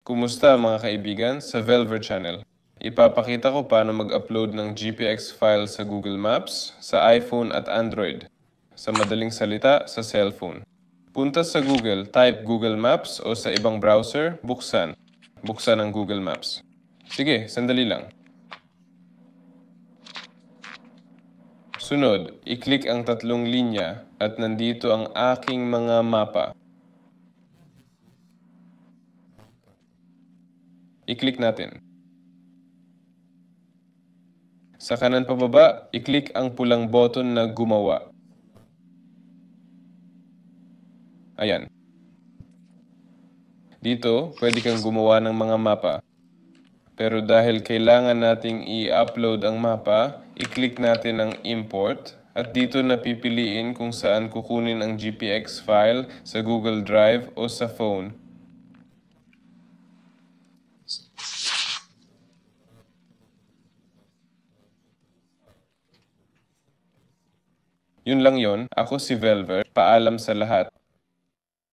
Kumusta mga kaibigan sa Velver Channel? Ipapakita ko paano mag-upload ng GPX file sa Google Maps, sa iPhone at Android. Sa madaling salita, sa cellphone. Punta sa Google, type Google Maps o sa ibang browser, buksan. Buksan ang Google Maps. Sige, sandali lang. Sunod, i-click ang tatlong linya at nandito ang aking mga mapa. I-click natin. Sa kanan pababa, i-click ang pulang button na gumawa. Ayan. Dito, pwede kang gumawa ng mga mapa. Pero dahil kailangan nating i-upload ang mapa, i-click natin ang import at dito napipiliin kung saan kukunin ang GPX file sa Google Drive o sa phone. Yun lang yon. Ako si Velver. Paalam sa lahat.